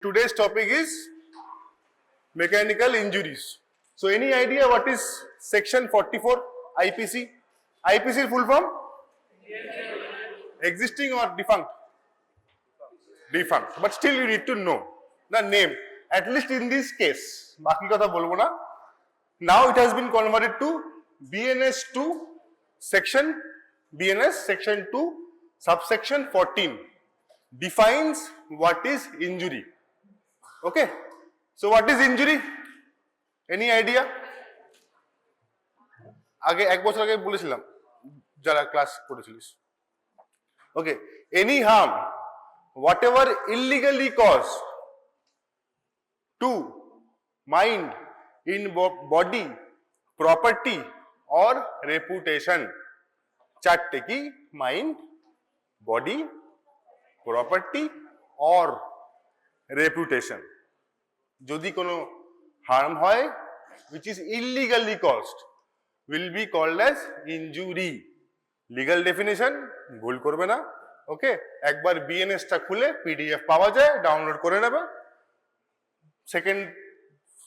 Today's topic is mechanical injuries. So any idea what is section 44 IPC? IPC full form? Existing or defunct? Defunct. But still you need to know the name. At least in this case. Baki kotha bolbo na. Now it has been converted to BNS 2 section BNS section 2 subsection 14 defines what is injury. Okay. So what is injury? Any idea? আগে এক বছর আগে বলেছিলাম যারা class করেছিলিস। Okay. Any harm whatever illegally caused to mind in body, property or reputation. চারটে কি? Mind, body, property or reputation. যদি কোনো harm হয় which is illegally caused will be called as injury. Legal definition ভুল করবে না। ওকে, একবার বিএনএস টা খুলে পিডিএফ পাওয়া যায়, ডাউনলোড করে নেবে।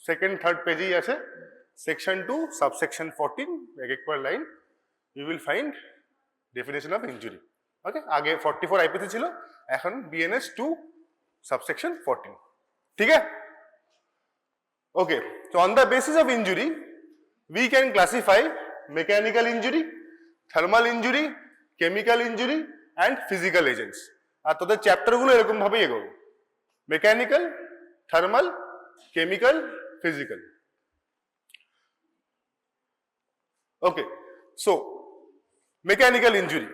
সেকেন্ড থার্ড পেজেই আছে সেকশন 2 সাবসেকশন 14 এক একবার line you will find definition of injury. Okay, আগে 44 আইপিসি ছিল, এখন বিএনএস 2 সাবসেকশন 14। ঠিক আছে? ওকে, so on the basis of injury we can classify mechanical injury, thermal injury, chemical injury and physical agents. আর তোদের chapter গুলো এরকম ভাবেই এগোবে, mechanical, thermal, chemical, physical. Okay, so mechanical injury,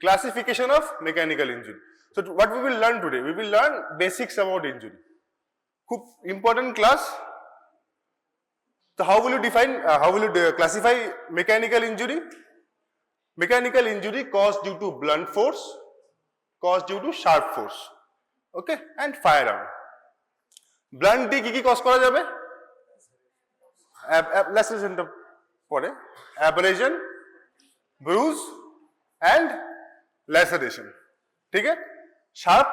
classification of mechanical injury. So what we will learn today, we will learn basics about injury. খুব important class. So how will you define, how will you classify mechanical injury? Mechanical injury caused due to blunt force, caused due to sharp force, okay, and firearm. Blunt দিয়ে কি cause করা যাবে? ল্যাসেরেশনটা পরে, abrasion, Brugge and ল্যাসেরেশন। ঠিক আছে? Sharp,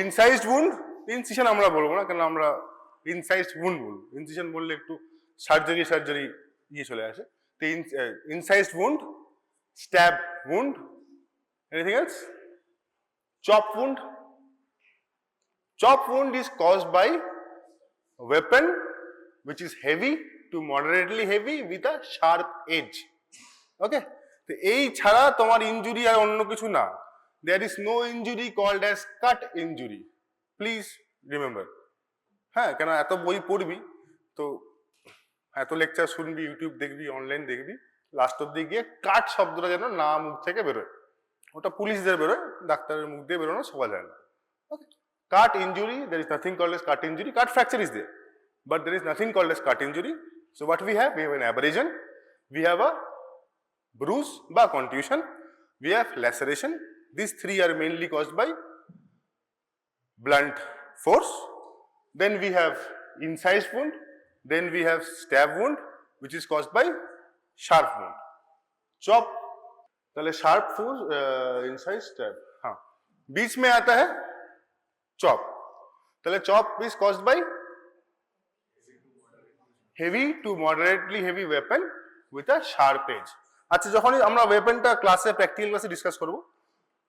incised wound, incision আমরা বলবো না, কারণ আমরা ইনসাইজড উন্ড বলবো। ইনসিশন বললে একটু সার্জারি ইয়ে চলে আসে। তো incised wound, stab wound, anything else? Chop wound. Chop wound is caused by a weapon which is heavy to moderately heavy with a sharp edge. Okay? তো এই ছাড়া তোমার ইনজুরি আর অন্য কিছু না। There is no injury called as cut injury. Please remember. হ্যাঁ, কেন এত বই পড়বি, তো এত লেকচার শুনবি, ইউটিউব দেখবি, অনলাইন দেখবি, লাস্ট অব্দি গিয়ে কাট শব্দটা যেন না মুখ থেকে বেরোয়। ওটা পুলিশদের বেরোয়, ডাক্তারের মুখ দিয়ে বেরোনো সবাই যায় না। ওকে, cut injury, there is nothing called as cut injury. Cut fracture is there, but there is nothing called as cut injury. So what we have an abrasion, we have a bruise by contusion, we have laceration. These three are mainly caused by blunt force. Then we have incised wound, then we have stab wound which is caused by sharp wound. Chop, তাহলে sharp force, incise, stab, हाँ, बीच में आता है chop. তাহলে chop is caused by heavy to moderately heavy weapon with a sharp edge. আচ্ছা, যখন আমরা ওয়েপনটা ক্লাসে প্র্যাকটিক্যাল ক্লাসে ডিসকাস করব,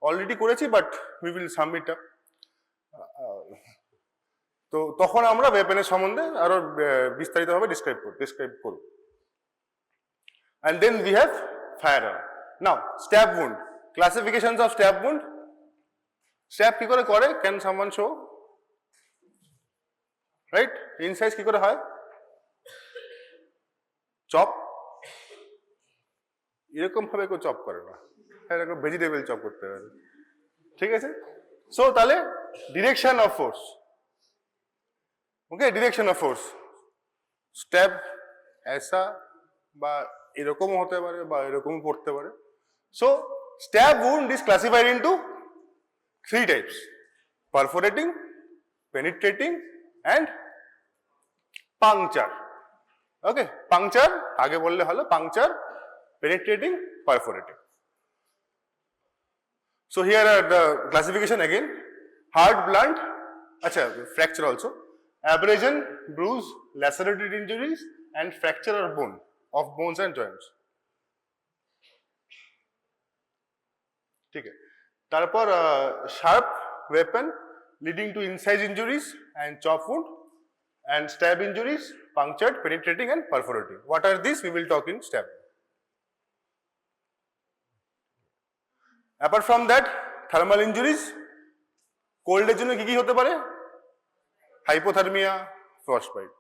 অলরেডি করেছি but we will some it up, তো তখন আমরা ওয়েপনের সম্বন্ধে আরো বিস্তারিতভাবে ডিসক্রাইব করব। And then we have firearm. Now stab wound, classifications of stab wound. Stab কি করে করে? Can someone show? রাইট? ইনসাইজ কি করে হয়? চপ এরকম ভাবে কেউ চপ করে না, এরকম ভেজিটেবল চপ করতে পারে। ঠিক আছে? সো তাহলে direction of force, okay, direction of force, stab এসা বা এরকমও হতে পারে বা এরকমও পড়তে পারে। So stab wound is classified into three types: perforating, penetrating and puncture. Okay, puncture আগে বললে হলো, puncture, penetrating, perforating. So here are the classification again. hard, blunt, acha, fracture also, abrasion, bruise, lacerated injuries, and fracture or bone of bones and joints. ठीक है. তারপর sharp weapon leading to incise injuries and chop wound and stab injuries, punctured, penetrating, and perforating. What are these? We will talk in stab. Apart from that, thermal injuries, cold এর জন্য কি কি হতে পারে? Hypothermia, frostbite.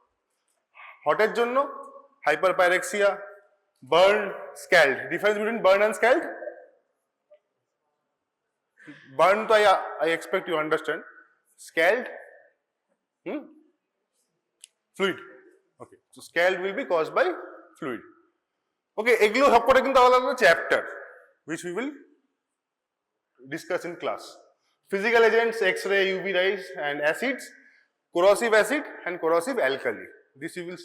Hot এর জন্য hyperpyrexia, burn, scald. Difference between burn and scald? Burn to I expect you understand. Scald, fluid. Okay, so scald will be caused by fluid. Okay, এগুলো সবকটা কিন্তু আলাদা আলাদা chapter which we will discuss in class. Physical agents, X-ray, UV rays, and acids, corrosive acid and corrosive alkali. This we will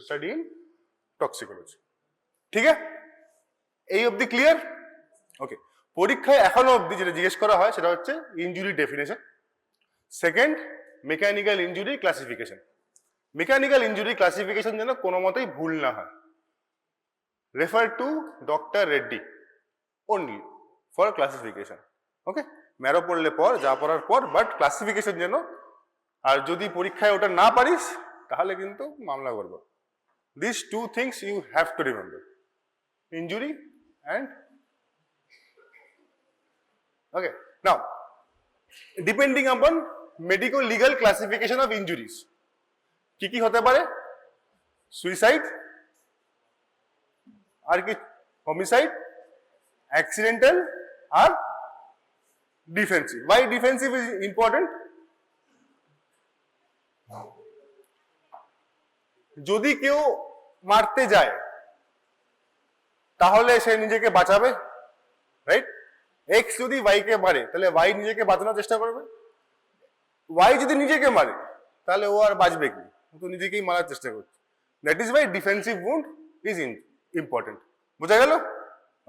study in toxicology. ঠিক আছে? এই অবধি clear? ওকে, পরীক্ষায় এখনো অবধি যেটা জিজ্ঞেস করা হয় সেটা হচ্ছে injury definition, second mechanical injury classification. Mechanical injury classification যেন কোনো মতেই ভুল না হয়, refer to doctor Reddy only for classification. Okay, marrow পড়লে পর, যা পড়ার পর, বাট ক্লাসিফিকেশন যেন, আর যদি পরীক্ষায় ওটা না পারিস তাহলে কিন্তু মামলা করব। This two things you have to remember, injury and okay. Now, depending upon medical legal classification of injuries, কি কি হতে পারে? সুইসাইড, আর কি হোমিসাইড, অ্যাক্সিডেন্টাল, আর defensive. Why defensive is important? যদি কেউ মারতে যায় তাহলে সে নিজেকে বাঁচাবে, রাইট? এক্স যদি ওয়াইকে মারে তাহলে ওয়াই নিজেকে বাঁচানোর চেষ্টা করবে, ওয়াই যদি নিজেকে মারে তাহলে ও আর বাঁচবে কি? ও তো নিজেকেই মারার চেষ্টা করছে। That is why defensive wound is important. বোঝা গেল?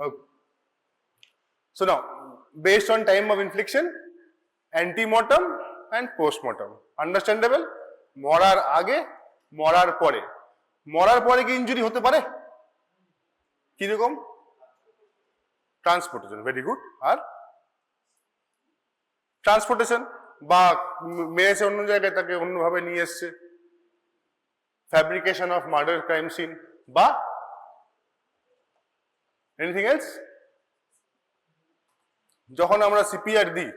Okay, so now based on time of infliction, antemortem and postmortem. Understandable? মরার আগে, মরার পরে। মরার পরে কি ইনজুরি হতে পারে? কিরকম? Transportation, very good. আর ট্রান্সপোর্টেশন বা মেরেছে অন্য জায়গায়, তাকে অন্যভাবে নিয়ে এসছে, fabrication of murder crime scene, বা এনিথিং এলস। যখন আমরা সিপিআর দিই,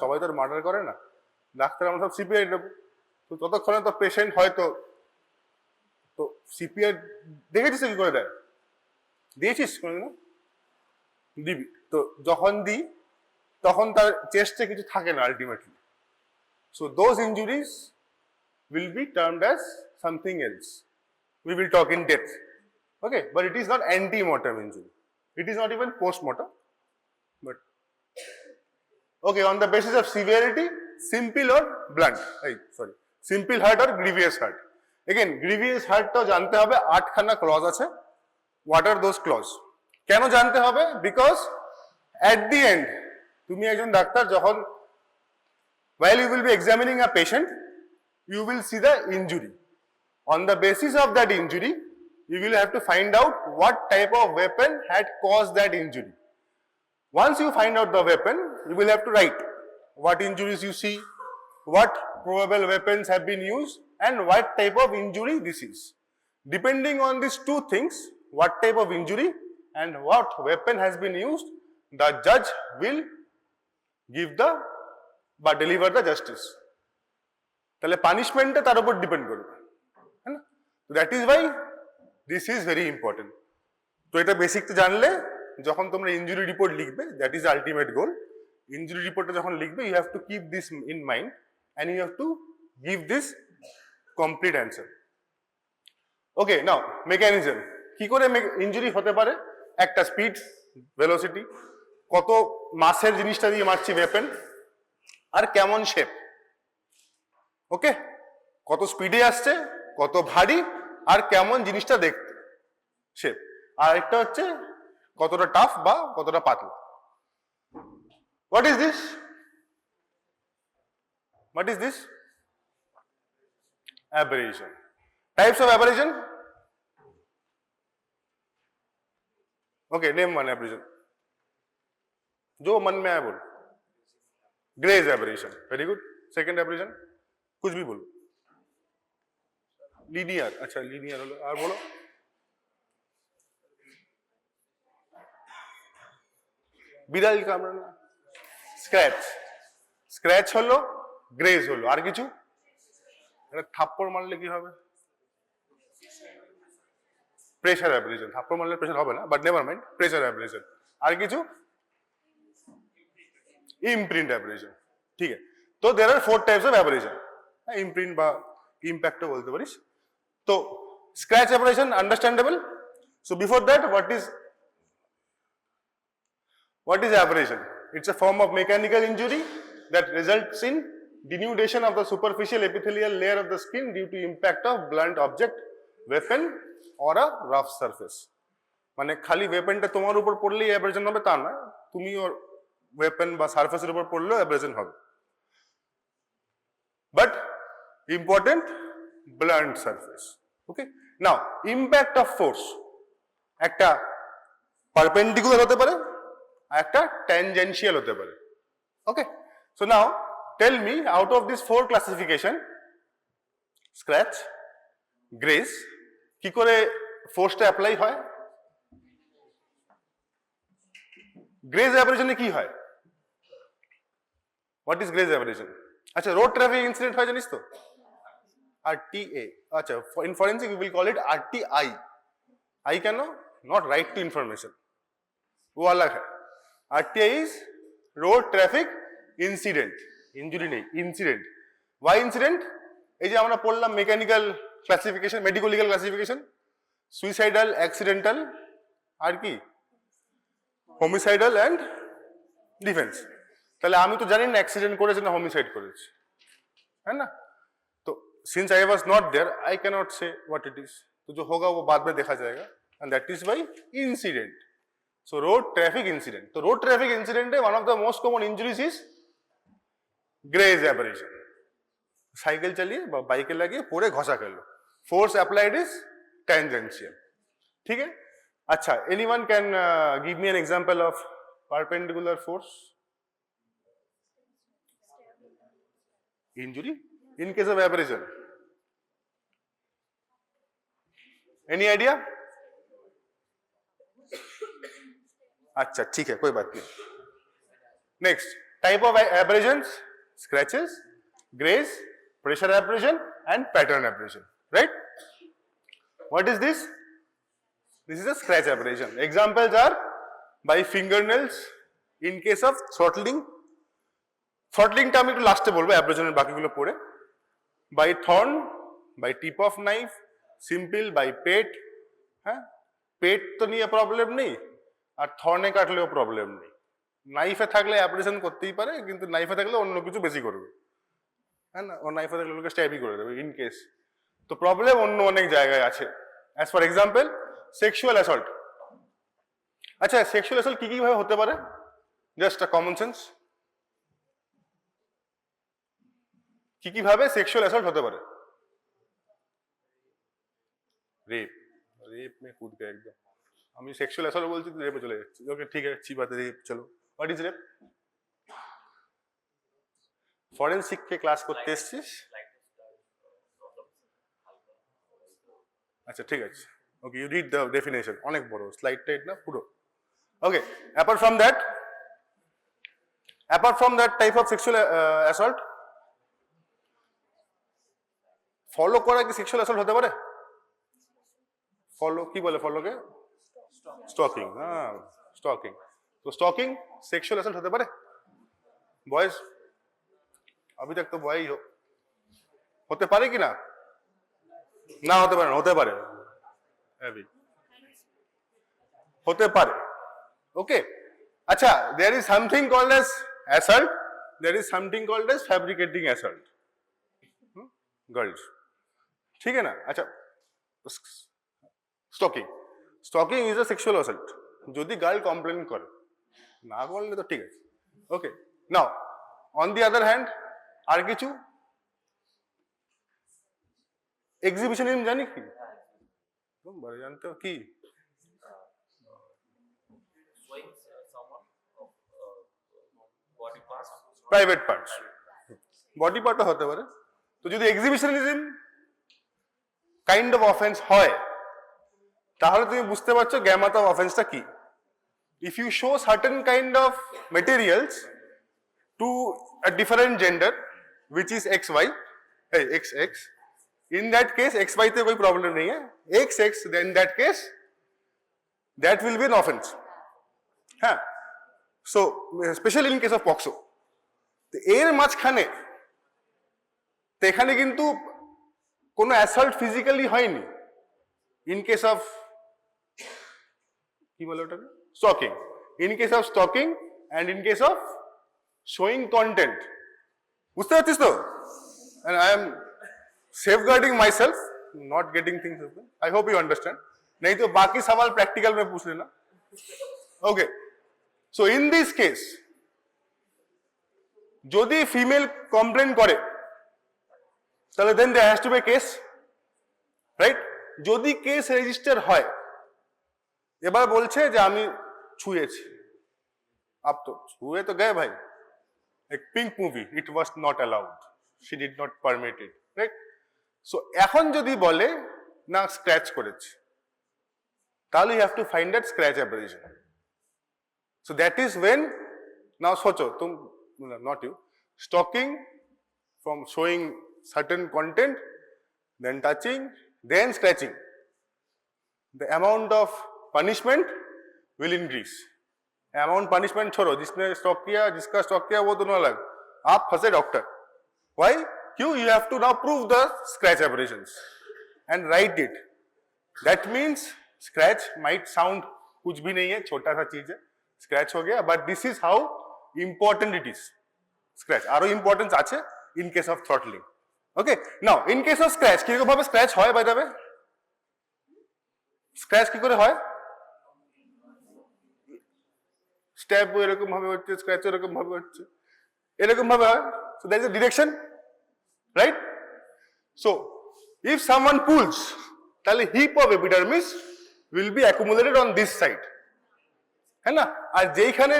সবাই তো মার্ডার করে না, ডাক্তার আমরা সব সিপিআর দেবো, তো ততক্ষণে তো পেশেন্ট হয়তো, তো সিপিআর দেখেছিস কি করে দেয়? দিয়েছিস কোনোদিনও? দিবি তো, যখন দিই তখন তার চেস্টে কিছু থাকে না ultimately, so those injuries will be termed as something else. We will talk in depth. Okay, but it is not anti-mortem injury. It is not even post-mortem. But okay, on the basis of severity, simple or blunt. Sorry, simple hurt or grievous hurt. Again, grievous hurt to jante hobe 8 খানা clause আছে. What are those clause? কেন জানতে হবে? Because at the end, তুমি একজন doctor যখন, while you will be examining a patient, you will see the injury. On the basis of that injury, you will have to find out what type of weapon had caused that injury. Once you find out the weapon, you will have to write what injuries you see, what probable weapons have been used, and what type of injury this is. Depending on these two things, what type of injury and what weapon has been used, the judge will give the বা deliver the justice. তাহলে পানিশমেন্টটা তার উপর depend করবে, হ্যাঁ না? That is why this is very important. তো এটা বেসিকটা জানলে যখন তোমরা ইনজুরি রিপোর্ট লিখবে, that is ultimate goal. Injury রিপোর্টটা যখন লিখবে, you have to keep this in mind and you have to give this complete answer. Okay, now mechanism. কি করে ইনজুরি হতে পারে? একটা স্পিড, ভেলোসিটি, কত মাসের জিনিসটা দিয়ে মারছি ওয়েপন, আর কেমন শেপ। ওকে, কত স্পিডে আসছে, কত ভারী, আর কেমন জিনিসটা দেখতে, শেপ। আর একটা হচ্ছে কতটা টাফ বা কতটা পাতলা। What is this? What is this? Aberration. Types of aberration? Okay, name one aberration. जो मन में आए बोल. Graze aberration. Very good. Second aberration? कुछ भी बोलो. Linear. अच्छा linear बोलो. और बोलो. বিড়াল কামড়ানো. Scratch. Scratch হলো, graze হলো. আর কিছু? এটা থাপ্পড় মারলে কি হবে? Pressure aberration. থাপ্পড় মারলে pressure হবে না, but never mind. Pressure aberration. আর কিছু? Imprint aberration. ঠিক আছে. তো there are 4 types of aberration. Imprint বা impact ও বলতে পারিস. তো scratch aberration understandable. So before that, what is aberration? It's a form of mechanical injury that results in denudation of the superficial epithelial layer of the skin due to impact of blunt object, weapon or a rough surface. মানে খালি ওয়েপনটা তোমার উপর পড়লেই abrasion হবে তা না, তুমি ওর weapon বা সারফেসের উপর পড়লেও অ্যাব্রেশন হবে। But important, blunt surface. Okay, now impact of force একটা পারপেন্ডিকুলার হতে পারে আর একটা ট্যানজেনশিয়াল হতে পারে। Okay, so now tell me out of this 4 classification, scratch, graze, কি করে ফোর্সটা অ্যাপ্লাই হয়? গ্রেজ অ্যাব্রেশনে কি হয়? What is graze abrasion? আচ্ছা, রোড ট্রাফিক ইনসিডেন্ট হয় জানিস তো? RTA, আচ্ছা, in forensic we will call it RTI। I কেন? নট রাইট টু ইনফরমেশন, ও আলাদা है। RTI is road traffic incident, injury নেই, ইনসিডেন্ট। Why incident? এই যে আমরা পড়লাম mechanical classification, medico legal classification, suicidal, accidental, আর কি হোমিসাইডাল অ্যান্ড ডিফেন্স। তাহলে আমি তো জানি না অ্যাক্সিডেন্ট করেছে না হোমিসাইড করেছে, है ना? तो since I was not there I can not say what it is. तो जो होगा वो बाद में देखा जाएगा, and that is by incident. So road traffic incident, तो road traffic incident one of the most common injuries is graze abrasion. Cycle चलिए बाइके लगिए पूरे घसा कर लो, फोर्स अप्लाइड इज टेंजेंशियल। ठीक है, अच्छा, anyone can give me an example of perpendicular force injury in case of aberration? Any idea? अच्छा, ठीक है, कोई बात नहीं। Next type of abrasions, scratches, graze, pressure abrasion and pattern abrasion, right? What is this? This is a scratch abrasion. Examples are by fingernails in case of throttling. থ্রটলিংটা আমি একটু লাস্টে বলবো, অ্যাব্রেশনের বাকিগুলো পড়ে। By thorn, by tip of knife, simple, by pet. হ্যাঁ, pet তো নিয়ে প্রবলেম নেই, আর থর্নে কাটলেও প্রবলেম নেই। নাইফে থাকলে অ্যাব্রেশন করতেই পারে, কিন্তু নাইফে থাকলে অন্য কিছু বেশি করবে, হ্যাঁ না? ও নাইফে থাকলে লোকে স্ট্যাবই করে দেবে ইন কেস। তো প্রবলেম অন্য অনেক জায়গায় আছে। As for example sexual assault. আচ্ছা, সেক্সুয়াল অ্যাসল্ট কি কি ভাবে হতে পারে? জাস্ট আ কমন সেন্স, কি কি ভাবে সেক্সুয়াল অ্যাসল্ট হতে পারে? রেপ, রেপ মে কूद गया একদম। আমি সেক্সুয়াল অ্যাসল্ট বলছি, রেপে চলে যাচ্ছি। ওকে, ঠিক আছে, अच्छी बात है, রেপ। চলো, হোয়াট ইজ রেপ? ফরেনসিক কে ক্লাস করতে এসেছিস? আচ্ছা, ঠিক আছে, okay, you read the definition, অনেক বড় স্লাইড টাইট না পুরো। Okay, apart from that type of sexual assault, follow করা কি সেক্সুয়াল অ্যাসল্ট হতে পারে? ফলো কি বলে? ফলোকে স্টকিং। হ্যাঁ, স্টকিং। তো স্টকিং সেক্সুয়াল অ্যাসল্ট হতে পারে? বয়েজ, अभी तक तो বয় हो, হতে পারে কি না? না হতে পারে না, হতে পারে, হতে পারে। ওকে, আচ্ছা, there is something called as assault, there is something called as fabricating assault, girls, ठीक है ना? अच्छा, stocking, stocking is a sexual assault যদি গার্ল কমপ্লেন করে, না করলে তো ঠিক আছে। ওকে, নাও অন দি আদার হ্যান্ড আর কিছু এক্সিবিশনিজম জানি কি তোমরা জানতে কি প্রাইভেট পার্টস বডি পার্টও হতে পারে তো যদি এক্সিবিশনিজম কাইন্ড অফ অফেন্স হয় তাহলে তুমি বুঝতে পারছো গ্যামাত অফ অফেন্সটা কি if you show certain kind of materials to a different gender which is xy xx in that case xy te koi problem nahi hai xx then that case that will be an offense ha so especially in case of poxo তো এর মাঝখানে তো এখানে কিন্তু কোনো assault physically হয়নি in case of কি বলে ওটাকে stocking in case of stocking and in case of showing content বুঝতে পারছিস তো and I am safeguarding myself not getting things open I hope you understand नहीं तो बाकी सवाल प्रैक्टिकल में पूछ लेना okay so in this case যদি ফিমেল কমপ্লেন করে তাহলে then there has to be case right যদি কেস রেজিস্টার হয় এবার বলছে যে আমি ছুঁয়েছি আপ তো ছুঁয়ে তো গয়ে ভাই এক pink movie it was not allowed she did not permit it right so এখন যদি বলে না স্ক্র্যাচ করেছে তাহলে you have to find that scratch abrasion so that is when now সোচো তুম not you stalking from showing certain content then touching then scratching the amount of punishment will increase amount punishment छोड़ो जिसने stalk किया जिसका stalk किया वो तो ना अलग आप फंसे डॉक्टर why क्यों you have to now prove the scratch aberrations and write it that means scratch might sound कुछ भी नहीं है छोटा सा चीज है scratch हो गया but this is how important it is scratch আরো ইম্পর্টেন্স আছে in case of throttling okay now in case of scratch কি রকম ভাবে স্ক্র্যাচ হয় বাই দ্য ওয়ে স্ক্র্যাচ কি করে হয় স্ট্যাব এরকম ভাবে হচ্ছে স্ক্র্যাচ এরকম ভাবে হচ্ছে এরকম ভাবে হয় so there is a direction right so if someone pulls তাহলে heap of epidermis will be accumulated on this side হ্যাঁ না আর যেইখানে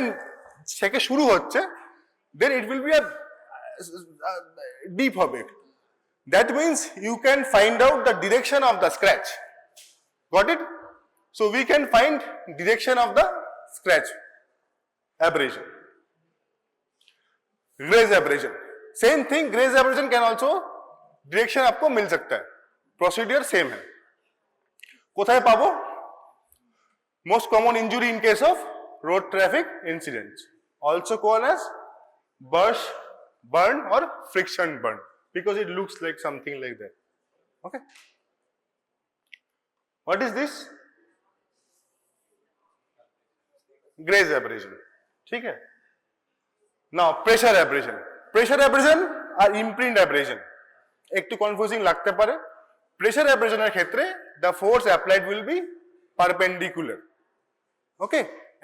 থেকে শুরু হচ্ছে then it will be a deep হবে that means you can find out the direction of the scratch got it so we can find direction of the scratch abrasion graze abrasion same thing graze abrasion can also direction आपको मिल सकता है procedure same है কোথায় পাবো most common injury in case of road traffic incidents also called as burn or friction burn because it looks like something like that okay what is this graze abrasion ठीक है now pressure abrasion আর imprint abrasion একটু confusing লাগতে পারে pressure abrasion এর ক্ষেত্রে the force applied will be perpendicular okay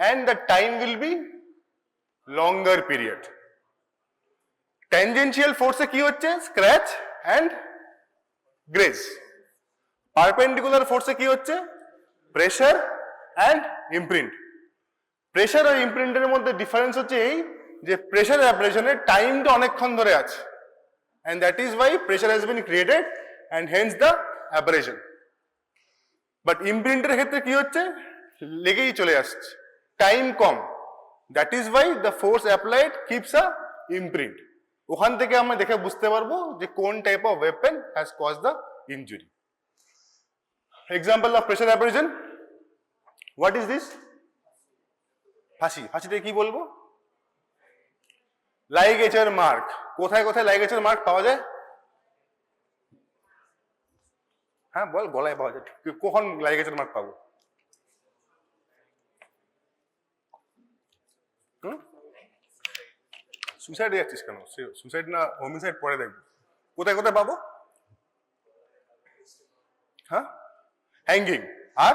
and the time will be longer period tangential force কি হচ্ছে scratch and grace perpendicular ফোর্সে কি হচ্ছে প্রেসার এন্ড ইমপ্রিন্ট প্রেসার আর ইমপ্রিন্টের মধ্যে ডিফারেন্স হচ্ছে এই যে প্রেসার অ্যাব্রেশনের টাইমটা অনেকক্ষণ ধরে আছে and that is why pressure has been created and hence the abrasion but ইমপ্রিন্টের ক্ষেত্রে কি হচ্ছে লেগেই চলে আসছে টাইম কম that is why the force applied keeps a imprint ওখান থেকে আমরা দেখে বুঝতে পারবো যে কোন type of weapon has cause the injury example of pressure abrasion what is this ফাঁসিতে কি বলবো লাইগেচার মার্ক কোথায় কোথায় লাইগেচার মার্ক পাওয়া যায় হ্যাঁ বল গলায় পাওয়া যায় কখন লাইগেচার মার্ক পাবো সুইসাইডে যাচ্ছিস কেন সুইসাইড না হোমিসাইড পরে দেখবো কোথায় কোথায় পাবো হ্যাঁ হ্যাঙ্গিং আর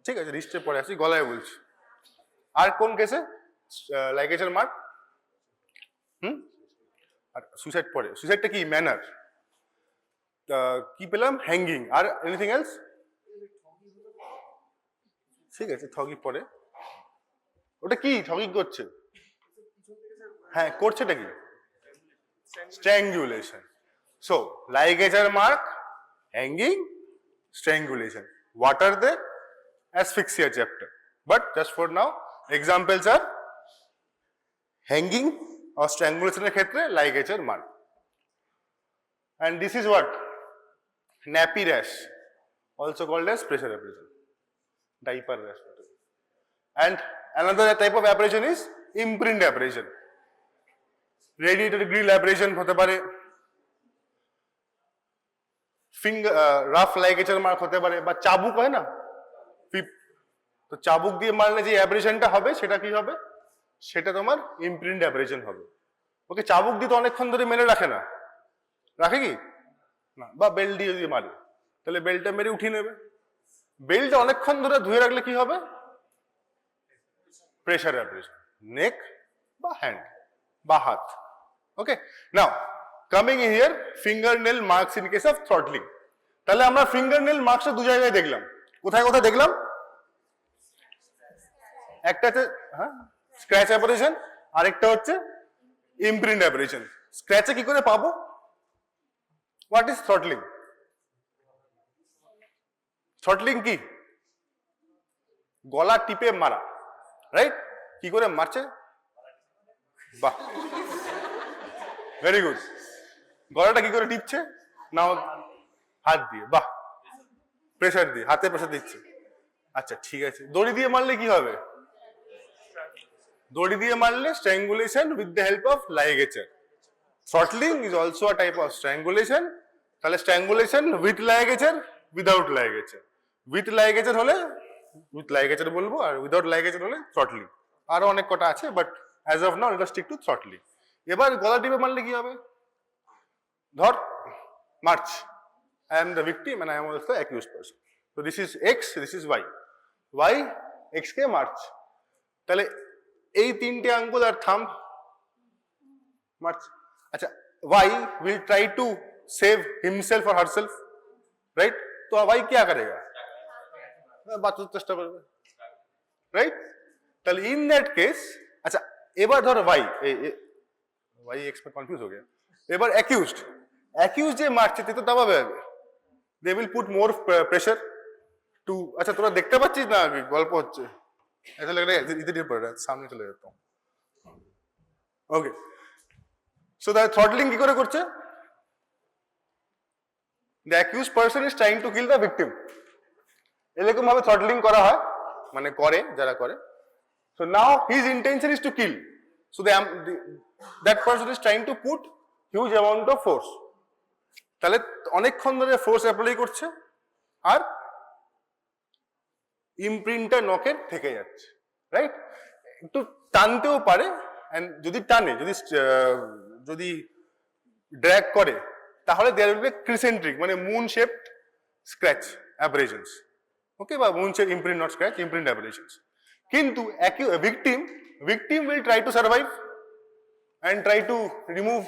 ঠিক আছে রিস্টে পরে আসি গলায় বলছি আর কোন কেসে লাইগেচার মার্ক আর সুইসাইড পরে, সুইসাইডটা কি ম্যানার, কি পেলাম হ্যাঙ্গিং, আর এনিথিং এলস? ঠিক আছে, ঠগি পরে, ওটা কি ঠগি করছে? হ্যাঁ, করছেটা কি? Strangulation. So, ligature mark, hanging, strangulation. What are they? Asphyxia chapter. But just for now, examples are hanging or strangulation এর ক্ষেত্রে ligature mark. And this is what? Nappy rash, also called as pressure abrasion, diaper rash. And another type of abrasion is imprint abrasion. Radiator grill abrasion হতে পারে, finger rough ligature mark হতে পারে, বা চাবুক হয় না, তো চাবুক দিয়ে মারলে যে অ্যাব্রেশনটা হবে সেটা কি হবে? সেটা তোমার ইমপ্রিন্ট অ্যাব্রেশন হবে। ওকে, চাবুক দিয়ে তো অনেকক্ষণ ধরে মেরে রাখে না, রাখে কি না? বা বেল্ট দিয়ে যদি মারে তাহলে বেল্টটা মেরে উঠিয়ে নেবে। বেল্টটা অনেকক্ষণ ধরে ধুয়ে রাখলে কি হবে? প্রেসার অ্যাব্রেশন, নেক বা হ্যান্ড বা হাত। Okay, now coming in here fingernail marks in case of throttling. তাহলে আমরা ফিঙ্গারনেল মার্কসটা দু জায়গায় দেখলাম, কোথায় কোথায় দেখলাম? একটা হচ্ছে স্ক্র্যাচ অ্যাব্রেশন, আরেকটা হচ্ছে ইমপ্রিন্ট অ্যাব্রেশন। স্ক্র্যাচে কি করে পাবো? What is throttling? থ্রটলিং কি? গলা টিপে মারা, রাইট? কি করে মারছে? বাহ, ভেরি গুড। গলাটা কি করে টিপছে? না হাত দিয়ে, বাহ, প্রেসার দিয়ে, হাতে প্রেসার দিচ্ছে। আচ্ছা ঠিক আছে, দড়ি দিয়ে মারলে কি হবে? দড়ি দিয়ে মারলে strangulation with the help of ligature. Throttling is also a type of strangulation. তাহলে strangulation with ligature, without ligature. With ligature হলে উইথ লাইগেচার বলবো, আর উইদাউট লাইগেচার হলে থ্রটলিং। আরো অনেক কটা আছে, but as of now let's stick to throttling. এবার গলা টিপে মারলে কি হবে? ধর March, I am the victim and I am also the accused person. So this is X, this is Y. Y X K March, তাহলে এই তিনটে আঙ্গুল আর থাম্ব মার্চ। আচ্ছা, Y will try to save himself or herself, right? তো Y क्या करेगा? বাঁচার চেষ্টা করবে, রাইট? তাহলে ইন দ্যাট কেস, আচ্ছা এবার ধর Y X पे কনফিউজ হয়ে গেল। এবার অ্যাকিউজড যে মারছে তে তো দাবাবে, they will put more pressure to, আচ্ছা তোরা দেখতে পাচ্ছিস না গল্প হচ্ছে, ऐसा लग रहा है इधर पड़ रहा है, सामने चले जाता हूँ। ওকে, সো দ্য থ্রটলিং কি করে করছে? The accused person is trying to kill the victim. এরকম ভাবে থ্রটলিং করা হয়, মানে করে যারা করে। So now his intention is to kill, so that person is trying to put huge amount of force. তাহলে অনেকক্ষণ ধরে ফোর্স অ্যাপ্লাই করছে, আর ইমপ্রিন্টটা নখের থেকে যাচ্ছে, রাইট? একটু টানতেও পারে, যদি টানে, যদি ড্র্যাগ করে, তাহলে দেয়ার উইল বি ক্রিসেন্ট্রিক, মানে moon shaped scratch abrasions. Okay, বা moon shape imprint, not scratch, imprint abrasions. কিন্তু victim will try to survive and try to remove,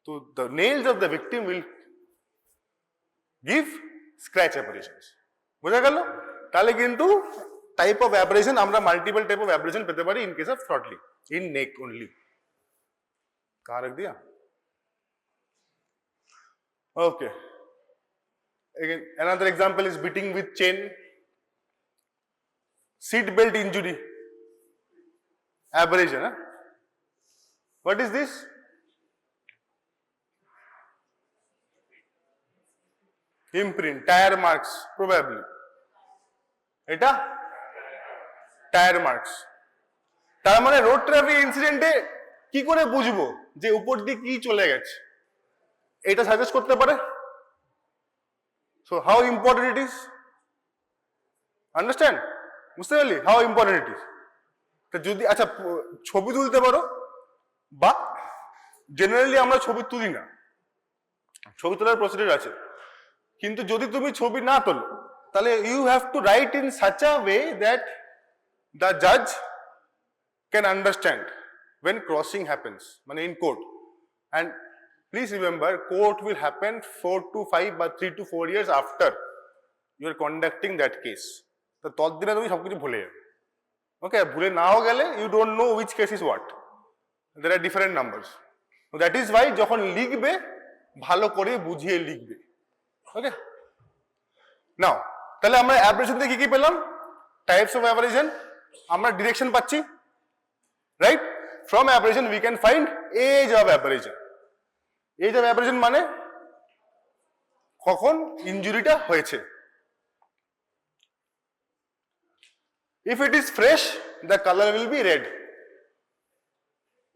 so the nails of the victim will give scratch abrasions. বোঝা গেল? তাহলে কিন্তু type of abrasion আমরা multiple type of abrasion পেতে পারি in case of throttling in neck only. कहाँ रख दिया? Okay. Again, another example is beating with chain, seat belt injury, abrasion. Huh? What is this? Imprint, tire marks, probably. এটা tyre marks. তার মানে road traffic ইনসিডেন্টে কি করে বুঝবো যে উপর দিয়ে কি চলে গেছে? এটা সাজেস্ট করতে পারে। So how important it is, understand? বুঝতে পারলি হাউ ইম্পর্টেন্ট ইট ইজ? যদি আচ্ছা ছবি তুলতে পারো, বা জেনারেলি আমরা ছবি তুলি না, ছবি তোলার প্রসিডিউর আছে, কিন্তু যদি তুমি ছবি না তোলো তাহলে you have to write in such a way that the জাজ can understand when crossing happens, মানে in court, and please remember court will happen 4 to 5 বা 3 to 4 years after you are conducting that case. তো ততদিনে তুমি সবকিছু ভুলে যাবে। ওকে, ভুলে নাও গেলে you don't know which case is what. There are different numbers. So that is why যখন লিখবে ভালো করে বুঝিয়ে লিখবে। ওকে, নাও তাহলে আমরা অ্যাভারেশন থেকে কি পেলাম? টাইপস অফ অ্যাভারেশন, আমরা ডিরেকশন পাচ্ছি, right? From abrasion we can find age of abrasion. Age of abrasion মানে কখন ইনজুরিটা হয়েছে। If it is fresh, the color will be red.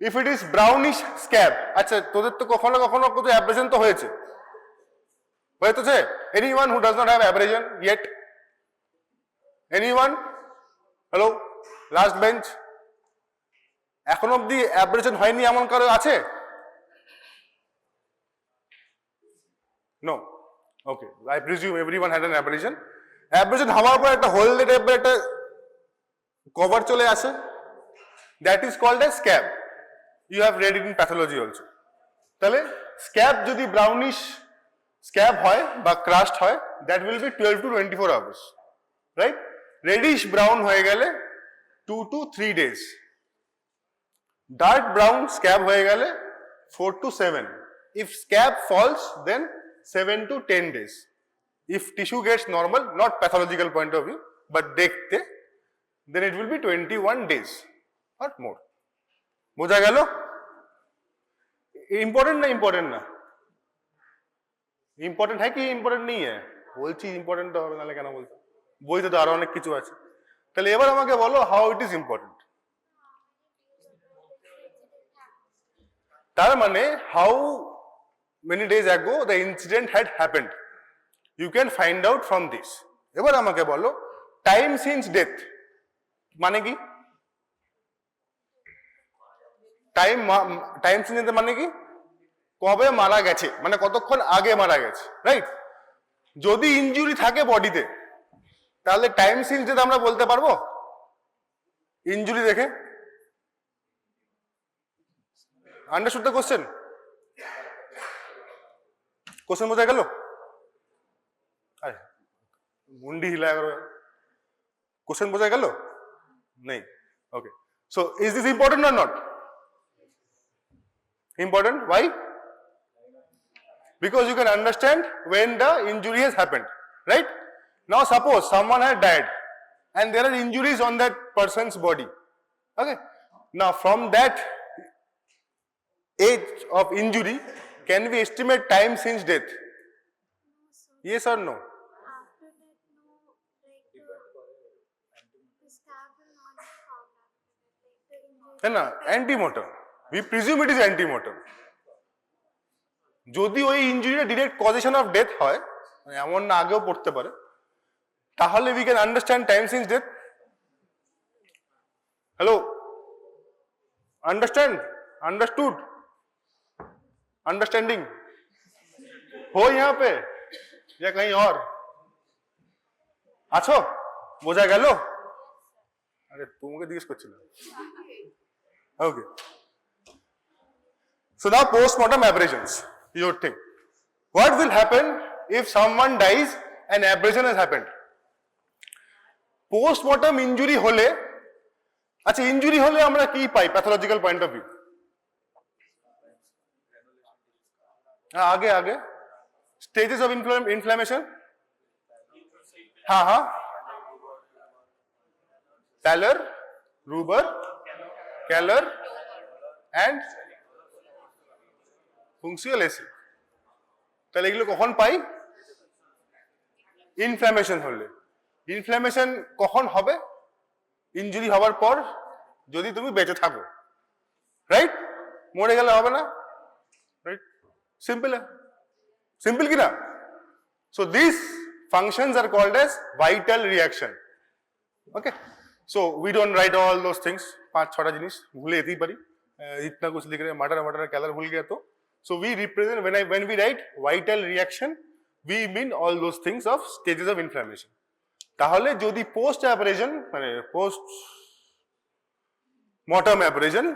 If it is brownish scab, আচ্ছা তোদের তো কখনো কখনো কোথাও অ্যাব্রেশন তো হয়েছে, হয়েছে? Anyone who does not have abrasion yet? Anyone? Hello? Last bench? এখন অব্দি অ্যাব্রেশন হয়নি এমন কারো আছে? No. Okay. I presume everyone had an abrasion. Abrasion হওয়ার পর একটা হলদে টাইপের একটা কভার চলে আসে, that is called as scab. You have read it in pathology also. তাহলে স্ক্যাব যদি ব্রাউনিশ স্ক্যাব হয় বা ক্রাস্ট হয়, that will be 12 to 24 hours, right? Radish brown হয়ে গেলে 2 to 3 days. Dark brown scab হয়ে গেলে 4 to 7. If scab falls, then 7 to 10 days. If tissue gets normal, not pathological point of view, but দেখতে, then it will be 21 days or more. বোঝা গেল? Important না important না? Important হ্যাঁ কি important নেই? বলছি ইম্পর্টেন্ট তো হবে, নাহলে কেন বলতো? বইতে তো আরো অনেক কিছু আছে। তাহলে এবার আমাকে বলো হাউ ইট ইজ ইম্পর্টেন্ট। তার মানে how many days ago the incident had happened, you can find out from this. এবার আমাকে বলো টাইম সিন্স ডেথ মানে কি? টাইম সিন্স ডেথ মানে কি? কবে মারা গেছে, মানে কতক্ষণ আগে মারা গেছে, রাইট? যদি ইনজুরি থাকে বডিতে, তাহলে টাইম সিন্স ডেথ আমরা বলতে পারবো ইনজুরি দেখে? Understood the question? কোশ্চেন বোঝা গেল? মুন্ডি হিলা করো, কোশ্চেন বোঝা গেল? নেই? Okay, so is this important or not? Important. Why? Because you can understand when the injury has happened, right? Now suppose someone had died and there are injuries on that person's body. Okay. Now from that age of injury, can we estimate time since death? Yes or no? After that, no, the scab will not be found after that. The injury. না, অ্যান্টিমোর্টাম, we presume it is অ্যান্টিমোর্টাম। যদি ওই ইনজুরিটা direct causation of death হয়, এমন না আগেও পড়তে পারে, তাহলে we can understand time since death. Hello? Understand? Understood? Understanding? हो यहाँ पे या कहीं और? আছো? বোঝা গেল? আরে তোমাকে জিজ্ঞেস করছিলাম। Okay. So now postmortem abrasions, your thing. What will happen if someone dies and abrasion has happened? Postmortem injury হলে, আচ্ছা ইনজুরি হলে আমরা কি পাই প্যাথোলজিক্যাল পয়েন্ট অফ ভিউ? আগে আগে স্টেজেস অফ ইনফ্লামেশন, হ্যাঁ, প্যালার, রুবার, ক্যালার অ্যান্ড ফুংসিয়াল এসি। তাহলে এগুলো কখন পাই? ইনফ্ল্যামেশন হলে। ইনফ্ল্যামেশন কখন হবে? ইনজুরি হওয়ার পর, যদি তুমি বেঁচে থাকো, রাইট? মরে গেলে হবে না, রাইট? সিম্পল, সিম্পল কি না? So this functions are called as vital reaction. Okay, so we don't write all those things, 5-6 জিনিস ভুলে যেতেই পারি, इतना कुछ लिख रहे मटर कैलर भूल गया तो, so we represent when we write vital reaction, we mean all those things of stages of inflammation. তাহলে যদি পোস্ট অ্যাব্রেশন মানে পোস্ট মর্টম অ্যাব্রেশন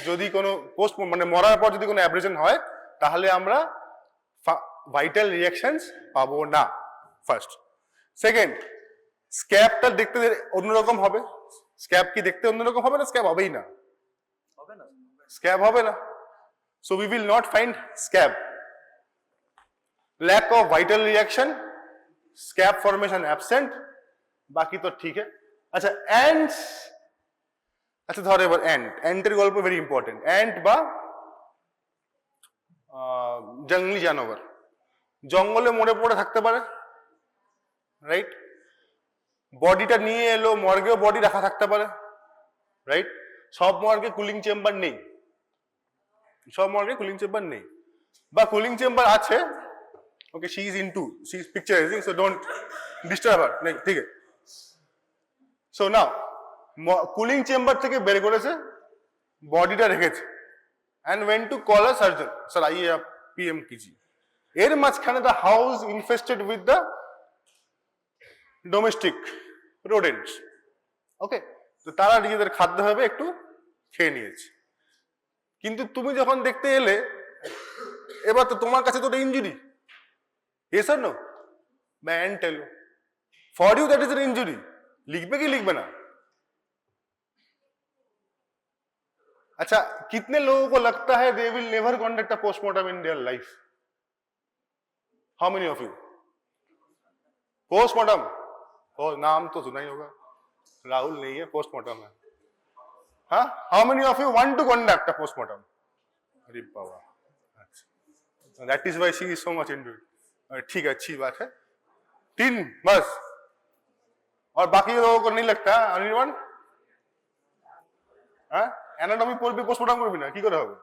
যদি কোনো পোস্ট মানে মরার পর যদি কোনো অ্যাব্রেশন হয় তাহলে আমরা ভাইটাল রিয়াকশনস পাবো না, ফার্স্ট। সেকেন্ড, স্ক্যাবটা দেখতে অন্যরকম হবে। স্ক্যাব কি দেখতে অন্যরকম হবে না? স্ক্যাব হবেই না, স্ক্যাব হবে না। So we will not find scab. Lack of vital reaction, scab formation absent, बाकी तो ठीक है। अच्छा एंड्स, अच्छा ধর এবার এন্টের গল্প ভেরি ইম্পর্টেন্ট। এন্ট বা জঙ্গলি জানোয়ার জঙ্গলে মরে পড়ে থাকতে পারে, রাইট? বডিটা নিয়ে এলো, মর্গেও বডি রাখা থাকতে পারে, রাইট? সব মর্গে কুলিং চেম্বার নেই, সব মর্গে কুলিং চেম্বার নেই, বা কুলিং চেম্বার আছে, okay she is into, she is picturising, so don't disturb her, নেই, ঠিক আছে? সো নাও কুলিং চেম্বার থেকে বের করেছে, বডিটা রেখেছে, and went to call a surgeon, sir আইয়ে আপ পিএম कीजिए। এর মাঝখানে the house infested with the domestic rodents, okay? তো তারা নিজেদের খাদ্য হবে একটু খেয়ে নিয়েছে, কিন্তু তুমি যখন দেখতে এলে এবার তো তোমার কাছে তো ইনজুরি, yes or no? मैं tell you, for you that is an injury, लिखबे की लिखबे ना? अच्छा, कितने लोगों को लगता है they will never conduct a postmortem in their life? How many of you? Postmortem, और नाम तो सुना ही होगा, राहुल नहीं है, पोस्टमार्टम है। हाँ, how many of you want to conduct a postmortem? अरे बाबा, अच्छा, that is why she is so much into it. ठीक है, अच्छी बात है, 3 बस, और बाकी लोगों को नहीं लगता? एनीवन? हाँ, एनाटॉमी पढ़बी, पोस्टमार्टम करबी ना, की करे হবে?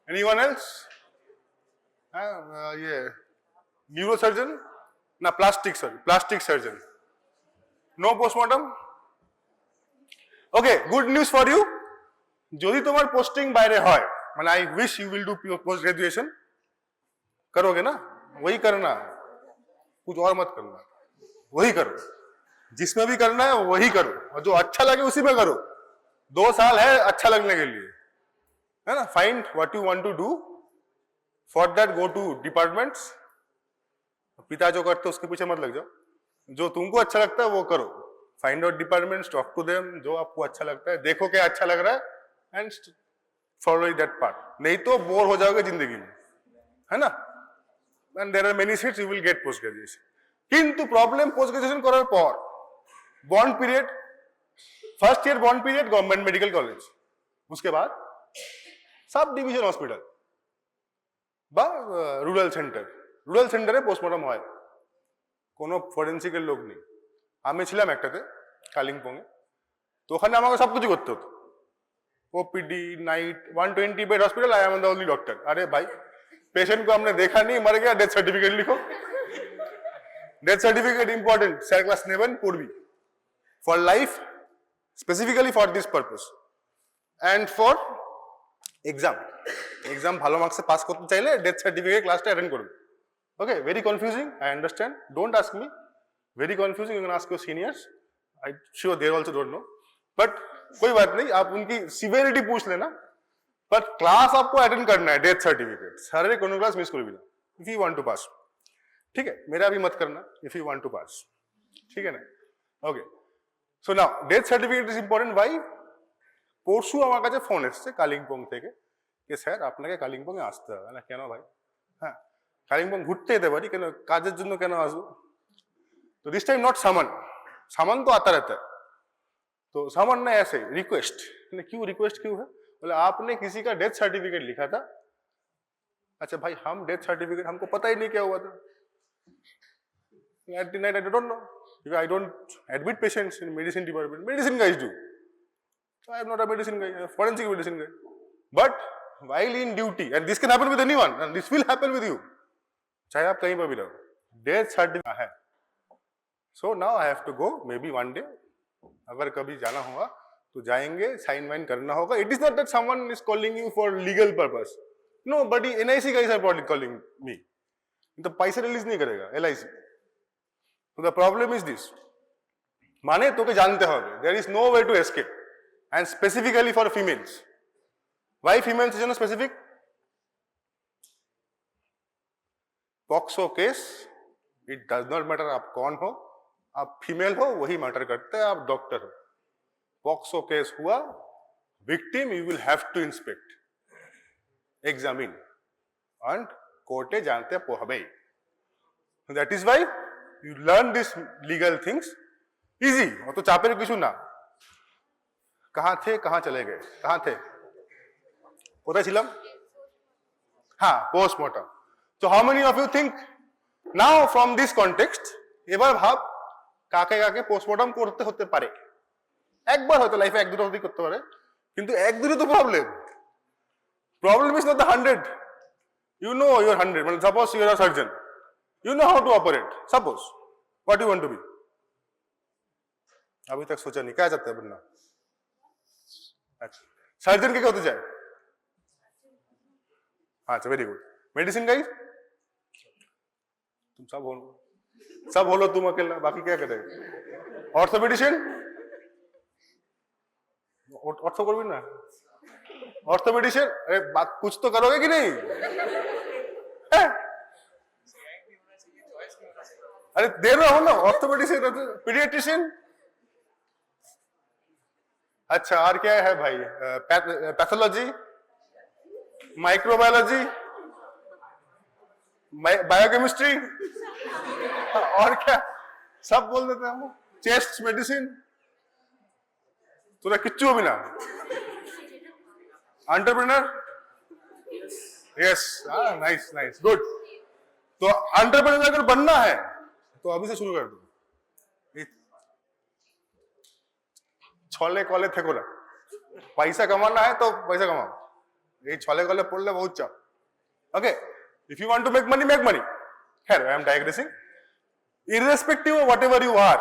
Anyone else? हाँ, ये न्यूरोसर्जन ना plastic surgeon, no postmortem? Okay, good news for you, যদি তোমার পোস্টিং বাইরে হয়, মানে I wish you will do post graduation, करोगे ना? वही करना, कुछ और मत करना, वही करो, जिसमें भी करना है वही करो, और जो अच्छा लगे उसी में करो। 2 साल है अच्छा लगने के लिए, है ना? Find what you want to do, for that go to departments, पिता जो करते उसके पीछे मत लग जाओ, जो तुमको अच्छा लगता है वो करो, find out departments, talk to them, जो आपको अच्छा लगता है देखो क्या अच्छा लग रहा है, एंड फॉलो दैट पार्ट, नहीं तो बोर हो जाओगे जिंदगी में, है ना? and there are many seats, you will get post graduation, কিন্তু প্রবলেম পোস্ট গ্রাজুয়েশন করার পর bond period, first year bond period government medical college, उसके बाद সাব ডিভিশন হসপিটাল বা রুরাল সেন্টারে পোস্টমর্টম হয়, কোনো ফরেন্সিকের লোক নেই। আমি ছিলাম একটাতে কালিম্পং এ, তো ওখানে আমাকে সবকিছু করতে হতো, OPD night, 120 bed hospital, I am the only doctor. अरे भाई, पेशेंट को हमने देखा नहीं, मर गया, डेथ सर्टिफिकेट लिखो। डेथ सर्टिफिकेट इंपॉर्टेंट, स्यार क्लास 7 पढ़बी for life, specifically for this purpose, and for exam ভালো মার্কসে পাস করতে চাইলে ডেথ সার্টিফিকেট ক্লাসটা অ্যাটেন্ড করবে। Okay, very confusing, I understand, don't ask me, very confusing, you can ask your seniors, I sure they also don't know, but कोई बात नहीं, आप उनकी सिवियरिटी पूछ लेना, पर क्लास आपको अटेंड करना है, डेथ सर्टिफिकेट सारे कोनो क्लास मिस कर भी ना, if you want to pass, ठीक है? मेरा भी मत करना if you want to pass, ठीक है ना? Okay, so now death certificate is important, why? পরশু আমার কাছে ফোন এসছে কালিম্পং থেকে, যে স্যার আপনাকে কালিম্পং এ আসতে হবে না। কেন ভাই? হ্যাঁ, কালিম্পং ঘুরতে যেতে পারি, কেন কাজের জন্য কেন আসবো? तो दिस टाइम नॉट समन तो आता रहता है, तो समन ने ऐसे रिक्वेस्ट, क्यों रिक्वेस्ट क्यों है? बोले आपने किसी का डेथ सर्टिफिकेट लिखा था। अच्छा भाई, हम डेथ सर्टिफिकेट हमको पता ही नहीं क्या हुआ था, I don't know, because I don't admit patients in medicine department, medicine guys do, so I am not a medicine guy, a forensic medicine guy, but while in duty, and this can happen with anyone, and this will happen with you, चाहे आप कहीं पर भी रहो, death certificate है। So now I have to go, maybe one day, अगर कभी जाना होगा तो जाएंगे, साइन वाइन करना होगा। It is not that someone is calling you for legal purpose, no, but NIC guys are probably calling me, तो पैसे रिलीज नहीं करेगा LIC, so the problem is this, माने तो के जानते होगे, there is no way to escape, and specifically for females. Why females is specific? POCSO case, it does not matter आप कौन हो, आप फीमेल हो वही मैटर करता है, आप डॉक्टर हो. पॉक्सो केस हुआ, victim you will have to inspect, examine and कोर्टे जानते पोहबे. That is why you learn this legal things easy. और तो चापेर किछु ना. कहाँ थे, कहाँ चले गए, कहाँ थे, কোথায় ছিলাম? হ্যাঁ, post-mortem. So how many of you think now from this context এবার ভাব কাকে কাকে পোস্টমর্টম করতে হতে পারে? একবার হয়তো লাইফে এক দুটো হতেই করতে পারে, কিন্তু এক দুটো তো problem is not the 100. You know you are 100. মানে suppose you are a surgeon, you know how to operate. Suppose what you want to be? अभी तक सोचा नहीं क्या चाहते हैं बनना? अच्छा, सर्जन के क्या होते जाए? अच्छा, वेरी गुड. मेडिसिन गाइस तुम सब बोलो तुम अकेला, बाकी क्या करेगा? ऑर्थोपेडिशियन, ऑर्थो करोगे ना? ऑर्थोपेडिशियन, अरे बात कुछ तो करोगे कि नहीं? अरे दे रहा हो ना. Orthopaedician, paediatrician. अच्छा, और क्या है भाई? पैथोलॉजी, माइक्रोबायोलॉजी, बायोकेमिस्ट्री, और क्या सब बोल देते हैं हम. चेस्ट मेडिसिन, तुरा किच्चू भी ना. Entrepreneur, yes, nice nice, good. तो एंटरप्रेन्योर अगर बनना है तो अभी से शुरू कर दो. ছলে কলে থেকো না. পয়সা কামানা है तो पैसा कमाओ. ये ছলে কলে পড়লে बहुत চাপ. Okay, if you want to make money. Here I am digressing. Irrespective of whatever you are,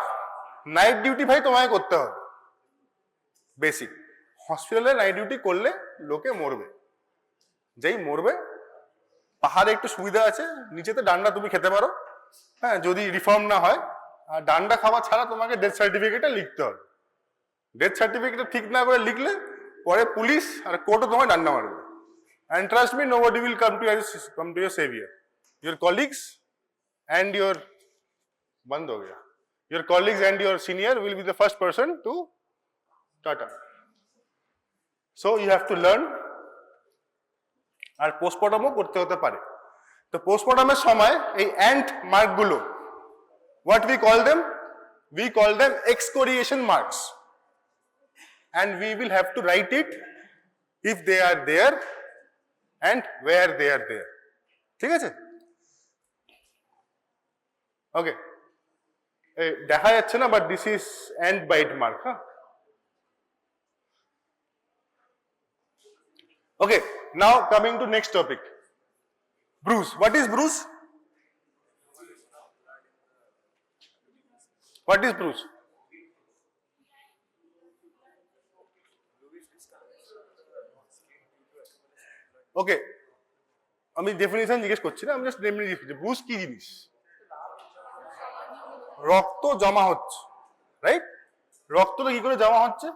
night duty ভাই তোমায় করতে হবে. বেসিক হসপিটালে নাইট ডিউটি করলে লোকে মরবে. যেই মরবে, পাহাড়ে একটু সুবিধা আছে, নিচেতে ডান্ডা তুমি খেতে পারো. হ্যাঁ, যদি রিফর্ম না হয়. আর ডান্ডা খাওয়া ছাড়া তোমাকে ডেথ সার্টিফিকেটটা লিখতে হবে. ডেথ সার্টিফিকেট ঠিক না করে লিখলে পরে পুলিশ আর কোর্টও তোমায় ডান্ডা মারবে. And trust me, nobody will come to your savior. Your colleagues and your बंद हो गया. Your colleagues and your senior will be the first person to tata. So you have to learn. আর পোস্টমর্টমও করতে হতে পারে. তো পোস্টমর্টমের সময় এই ant মার্কগুলো, what we call them? We call them excoriation marks. And we will have to write it if they are there and where they are there. ঠিক আছে? ওকে, দেখা যাচ্ছে না, but this is and bite mark. হ্যাঁ, okay. Now coming to next topic, bruise. What is bruise? What is bruise? Okay, আমি definition জিজ্ঞেস করছি না, আমি জাস্ট এমনি জিজ্ঞেস করছি, ব্রুজ কি জিনিস? রক্ত জমা হচ্ছে, রাইট? রক্তটা কি করে জমা হচ্ছে?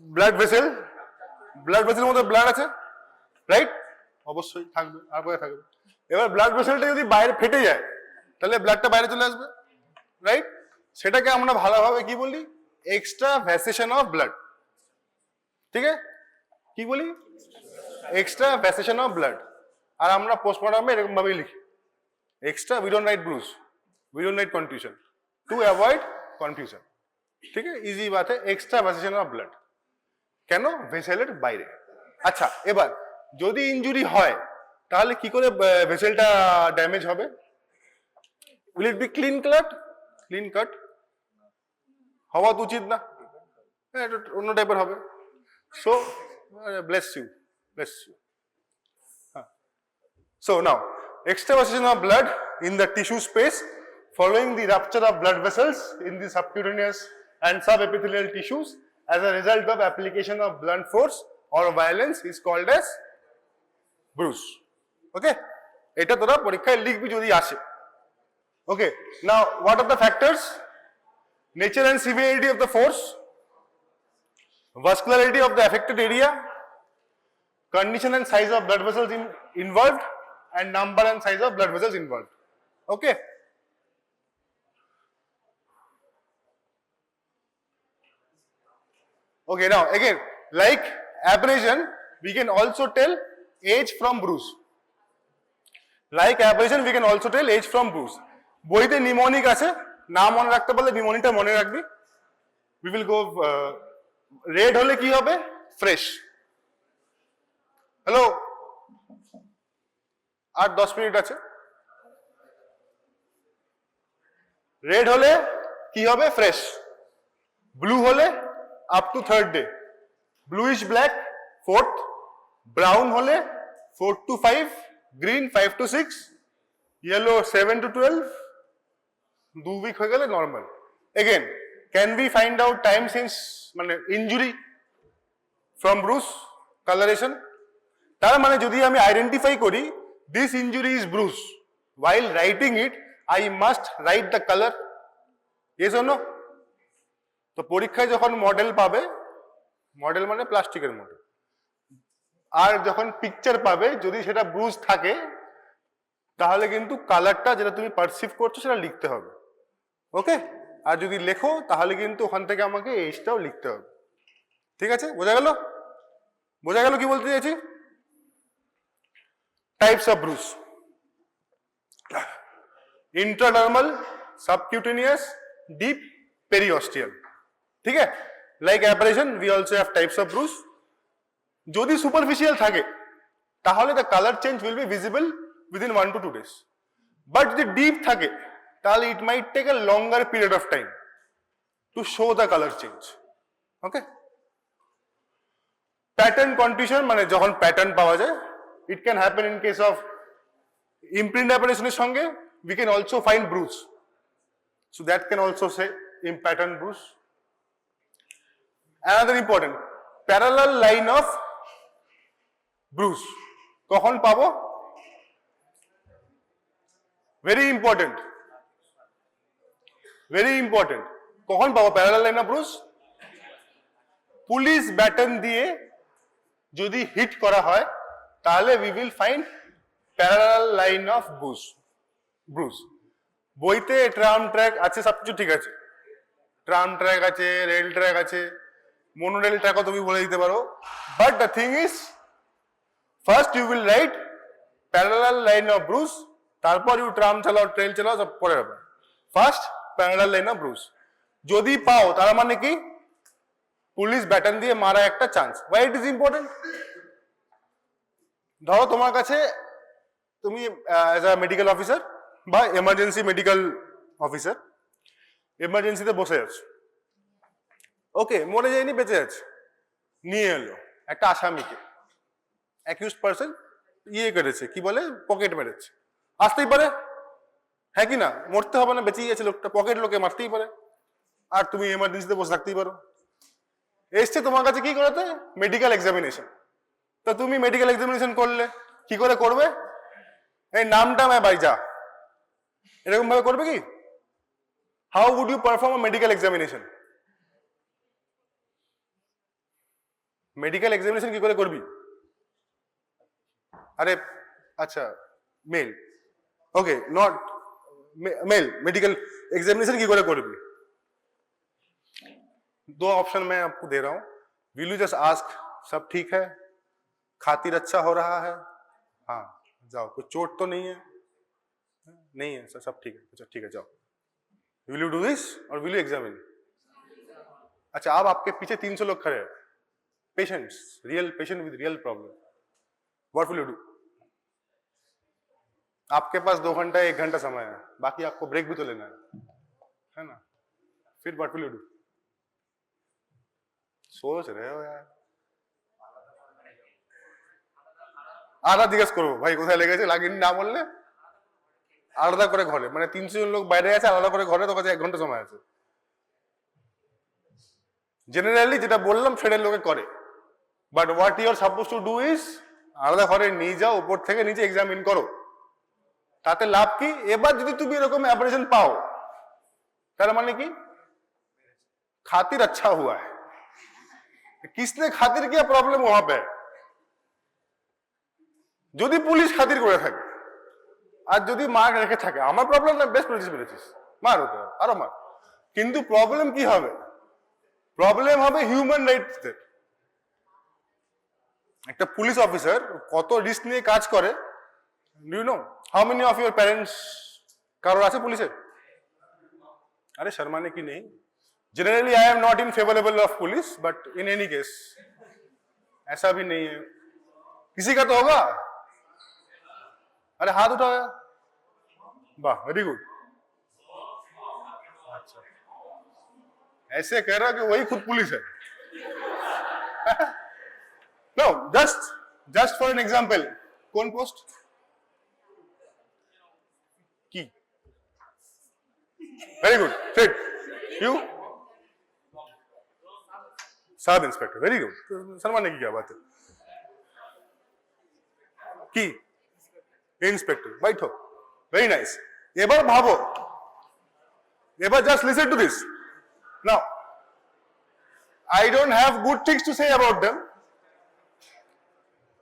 ব্লাড ভেসেল, ব্লাড ভেসেলের মধ্যে ব্লাড আছে, রাইট? অবশ্যই থাকবে, আর কোথায় থাকবে? এবার ব্লাড ভেসেলটা যদি বাইরে ফেটে যায় তাহলে ব্লাডটা বাইরে চলে আসবে, রাইট? সেটাকে আমরা ভালোভাবে কি বলি? Extravasation of blood. ঠিক আছে, কি বলি? Extravasation of blood. আর আমরা পোস্টমর্টমে এরকম ভাবেই লিখি, extra, we don't write bruise, we don't write confusion, to avoid confusion. ঠিক আছে, ইজি বাত है, এক্সট্রা ভ্যাসেশন অফ ব্লাড. কেন? ভেসেলের বাইরে. আচ্ছা, এবার যদি ইনজুরি হয় তাহলে কি করে ভেসেলটা ড্যামেজ হবে? Will it be clean cut? Clean cut হওয়া তো উচিত না, এটা অন্য টাইপের হবে. So, bless you. So now, extravasation of blood in the tissue space following the rupture of blood vessels in the subcutaneous and subepithelial tissues as a result of application of blunt force or violence is called as bruise. Okay? এটা তোরা পরীক্ষায় লিখবি যদি আসে. Okay. Now, what are the factors? nature and severity of the force, vascularity of the affected area, condition and size of blood vessels involved, and number and size of blood vessels involved. Okay. Okay, now again, like abrasion, we can also tell age from bruise. Like abrasion, we can also tell age from bruise. বইতে mnemonic আছে, না মনে রাখতে পারলে নিমোনিকটা মনে রাখবি। We will go red হলে কি হবে? ফ্রেশ। হ্যালো, আর 10 মিনিট আছে। রেড হলে কি হবে? ফ্রেশ। ব্লু হলে up to 3rd day, bluish black 4th, brown হলে 4 to 5, green 5 to 6, yellow 7 to 12, 2 week হয়ে গেলে normal. Again, can be find out time since মানে ইনজুরি ফ্রম ব্রুস কালারেশন? তার মানে যদি আমি আইডেন্টিফাই করি this injury is bruise, while writing it I must write the color. yes or no? তো পরীক্ষায় যখন মডেল পাবে, মডেল মানে প্লাস্টিকের মডেল, আর যখন পিকচার পাবে যদি সেটা ব্রুজ থাকে তাহলে কিন্তু কালারটা যেটা তুমি পারসিভ করছো সেটা লিখতে হবে। ওকে, আর যদি লেখো তাহলে কিন্তু ওখান থেকে আমাকে এজটাও লিখতে হবে। ঠিক আছে, বোঝা গেল? বোঝা গেল কি বলতে চাইছি? Types of bruise: intradermal, subcutaneous, deep, periosteal. ठीक है, like abrasion we also have types of bruise. যদি সুপারফিশিয়াল থাকে তাহলে the colour change will be visible within 1 to 2 days, but যদি ডিপ থাকে তাহলে it might take a longer period of time to show the colour change. Okay, pattern contusion মানে যখন pattern পাওয়া যায়, it can happen in case of imprint অ্যাপারেশনের সঙ্গে we can also find bruise, so that can also say in pattern bruise. Another important, parallel line of bruise কখন পাবো? very important, কখন পাবো parallel line of Brugge? Police baton দিয়ে যদি hit করা হয় তাহলে we will find parallel line of bruise. বইতে ট্রাম ট্র্যাক আছে, সবকিছু ঠিক আছে, ট্রাম ট্র্যাক আছে, রেল ট্র্যাক আছে, মোনোরেল ট্র্যাকও তুমি বলে দিতে পারো, but the thing is first you will write parallel line of bruise, তারপর ইউ ট্রাম চালাও, ট্রেল চালাও, সব পরে হবে। First parallel line of bruise যদি পাও তার মানে কি পুলিশ ব্যাটন দিয়ে মারা একটা chance. Why it is important? ধরো তোমার কাছে তুমি অ্যাজ আ মেডিকেল অফিসার বা এমার্জেন্সি মেডিকেল অফিসার এমার্জেন্সিতে বসে আছে, ওকে, মরে যায়নি, বেঁচে আছে, নিয়ে এলো একটা আসামিকে, অ্যাকিউজড পারসন ইয়ে করেছে, কি বলে, পকেট মেরেছে, আসতেই পারে, হ্যাঁ কি না? মরতে হবে না, বেঁচেই গেছে লোকটা, পকেট লোকে মারতেই পারে, আর তুমি এমার্জেন্সিতে বসে থাকতেই পারো। এসছে তোমার কাছে কি করাতে? Medical examination. তো তুমি মেডিকেল এক্সামিনেশন করলে কি করে করবে? এই নামটা मैं भाई जा এরকম ভাবে করবে কি? How would you perform a medical examination? Medical examination কি করে করবি? আরে আচ্ছা, male, okay, not male, medical examination की करबी? 2 ऑप्शन मैं आपको दे रहा हूं। विल यू जस्ट आस्क सब ठीक है, खातिर अच्छा हो रहा है, हाँ जाओ, कोई चोट तो नहीं है? नहीं है सर, सब ठीक है, अच्छा ठीक है जाओ। विल यू डू दिस और विल यू एग्जामिन? अच्छा, अब आपके पीछे 300 लोग खड़े हैं, patients, real patient with real problem, what will you do? आपके पास 2 घंटा 1 घंटा समय है, बाकी आपको ब्रेक भी तो लेना है ना? फिर व्हाट विल यू डू? सोच रहे हो यार? আলাদা জিজ্ঞেস করবো, ভাই কোথায় লেগেছে, লাগেনি না বললে আলাদা করে ঘরে, মানে 300 জন লোক বাইরে আছে, আলাদা করে ঘরে তোর কাছে 1 ঘন্টা সময় আছে। জেনারেলি যেটা বললাম সেটা লোকে করে, but what you are suppose to do is আলাদা ঘরে নিয়ে যাও, উপর থেকে নিচে এক্সামিন করো, তাতে লাভ কি? এবার যদি তুমি এরকম অ্যাপারেশন পাও তার মানে কি खातिर अच्छा हुआ है, किसने खातिर किया प्रॉब्लेम वहां पे। যদি পুলিশ খাতির করে থাকে আর যদি মার রেখে থাকে, আমার প্রবলেম না, বেস্ট পেরেছিস মার, ওকে আরো মার, কিন্তু প্রবলেম কি হবে, প্রবলেম হবে হিউম্যান রাইটস। একটা পুলিশ অফিসার কত রিস্ক নিয়ে কাজ করে, do you know how many of your parents কারোর আছে পুলিশের? अरे शर्माने की नहीं, generally I am not in favourable of police, but in any case ऐसा भी नहीं है, किसी का तो होगा। अरे हाथ उठाओ यार, वाह वेरी गुड। अच्छा, ऐसे कह रहा कि वही खुद पुलिस है। No, just for an example, कौन पोस्ट की? Very good, fit you sub inspector, very good. शर्माने की क्या बात है, की इंस्पेक्टर बैठो, वेरी नाइस। এবার ভাবো, এবার just listen to this now. I don't have good things to say about them.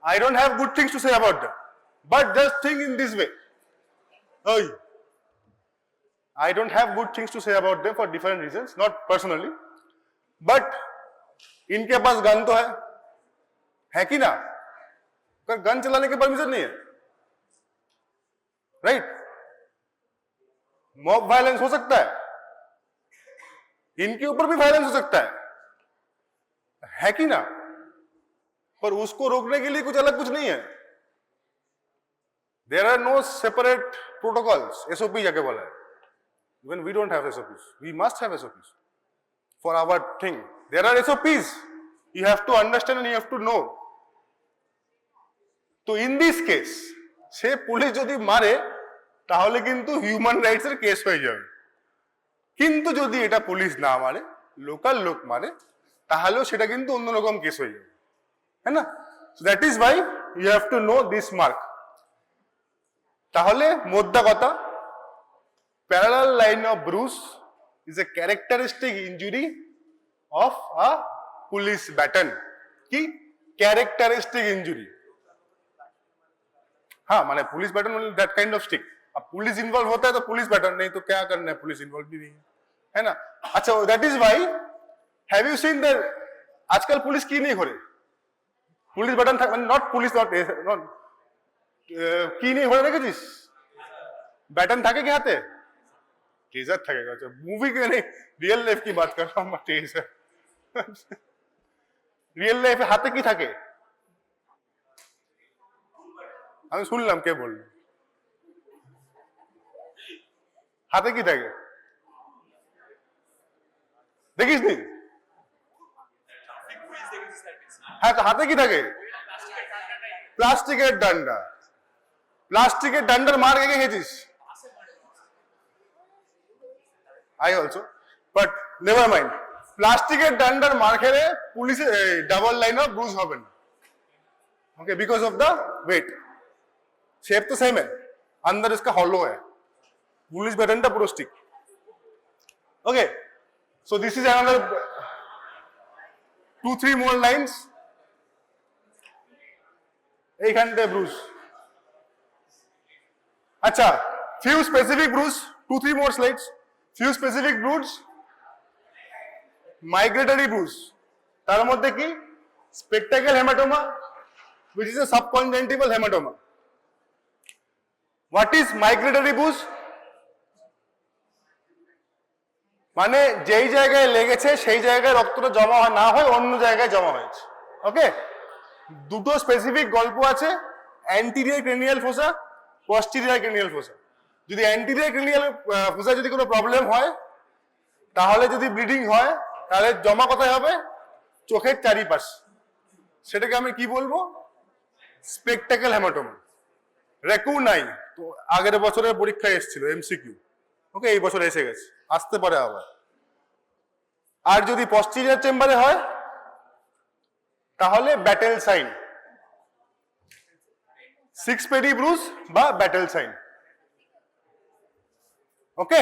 I don't have good things to say about them. But just think in this way. Oh, I don't have good things to say about them for different reasons, not personally. But इनके पास gun तो है कि ना? पर gun चलाने की permission नहीं है, राइट? मॉब वायलेंस हो सकता है, इनके ऊपर भी वायलेंस हो सकता है कि ना? पर उसको रोकने के लिए कुछ अलग कुछ नहीं है। There are no separate protocols, SOP जाके बोला है। Even we don't have SOPs, we must have SOPs for our thing. There are SOPs, you have to understand and you have to know. তো in this case say police যদি মারে তাহলে কিন্তু human rights এর case হয়ে যাবে, কিন্তু যদি এটা পুলিশ না মারে, লোকাল লোক মারে, তাহলেও সেটা কিন্তু অন্যরকম কেস হয়ে যাবে, হ্যাঁ না? So that is why you have to know this mark. তাহলে মোদ্দা কথা, parallel line of bruise is a characteristic injury of a police baton की कैरेक्टरिस्टिक इंजुरी। हाँ, माने पुलिस बैटन मतलब दैट काइंड ऑफ स्टिक। अब पुलिस इन्वॉल्व होता है तो पुलिस बैटन, नहीं तो क्या करना है, पुलिस इन्वॉल्व भी नहीं है ना? अच्छा, that is why have you seen that आजकल पुलिस की नहीं हो रही, पुलिस बैटन था, नॉट पुलिस, नॉट की नहीं हो रहे, देखिस बैटन থাকে কি হাতে? टेजर থাকেगा। अच्छा, मूवी के नहीं, रियल लाइफ की बात कर रहा हूँ मैं। टेजर রিয়েল লাইফে হাতে কি থাকে? আমি শুনলাম কে বলল হাতে কি থাকে, দেখিস নি? হ্যাঁ, তো হাতে কি থাকে? প্লাস্টিকের ডান্ডা। প্লাস্টিকের ডান্ডার মার কে খেয়েছিস? I also, but never mind. প্লাস্টিকের ডান্ডার মার খেলে পুলিশে ডাবল লাইন অফ ব্রুজ হবে না, okay, because of the weight. Shape तो सेम है, अंदर इसका हॉलो है, पुलिस बैटन टा पुरो stick. Okay, so this is another 2-3 more lines। এইখানটা ব্রুজ। আচ্ছা, few specific bruise, 2-3 more slides। few specific bruise, migratory Brugge. তার মধ্যে কি? Spectacle haematoma, which is a subconjunctival hematoma. What is migratory bruise? মানে যেই জায়গায় লেগেছে সেই জায়গায় রক্তটা জমা না হয় অন্য জায়গায় জমা হয়েছে, ওকে? দুটো স্পেসিফিক গল্প আছে, anterior cranial fossa, posterior cranial fossa. যদি অ্যান্টিরিয়র ক্রেনিয়াল ফোসা যদি কোনো প্রবলেম হয়, তাহলে যদি ব্লিডিং হয়, তাহলে জমা কোথায় হবে? চোখের চারিপাশে। সেটাকে আমি কি বলবো? Spectacle haematoma. রেকু নাই তো, আগের বছরের পরীক্ষায় এসেছিল এমসিকিউ, ওকে, এই বছর এসে গেছে, আসতে পারে আবার। আর যদি পস্টিরিয়র চেম্বারে হয় তাহলে ব্যাটেল সাইন, 6 পেডি ব্রুজ বা battle sign, okay,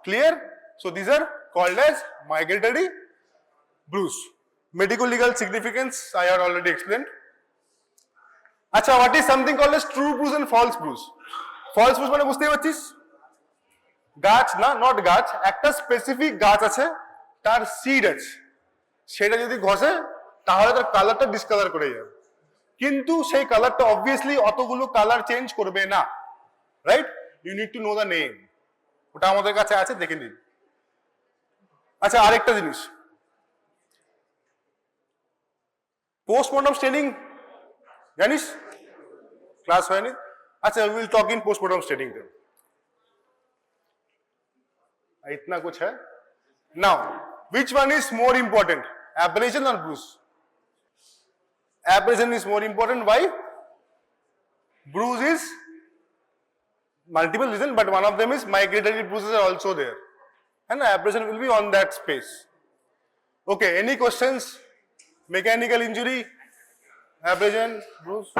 clear? So this are called as migratory bruise. Medical legal significance I had already explained. আচ্ছা, what is something called as true bruise and false bruise? False bruise মানে বুঝতেই পারছিস, গাছ না, not গাছ, একটা specific গাছ আছে, তার সিড আছে, সেটা যদি ঘষে তাহলে তার কালারটা ডিসকালার করে যাবে, কিন্তু সেই কালারটা অবভিয়াসলি অতগুলো কালার চেঞ্জ করবে না, right? You need to know the name, ওটা আমাদের কাছে আছে, দেখে নিন। আচ্ছা, আরেকটা জিনিস, পোস্টমর্টম স্টেনিং জানিস? ক্লাস হয়নি? আচ্ছা, will talk in postmortem staining then. इतना कुछ है। Now, which one is more important, abrasion or bruise? Abrasion is more important. Why? Bruise is multiple reasons, but one of them is migratory bruises are also there, and abrasion will be on that space. Okay, any questions? Mechanical injury, abrasion, bruise?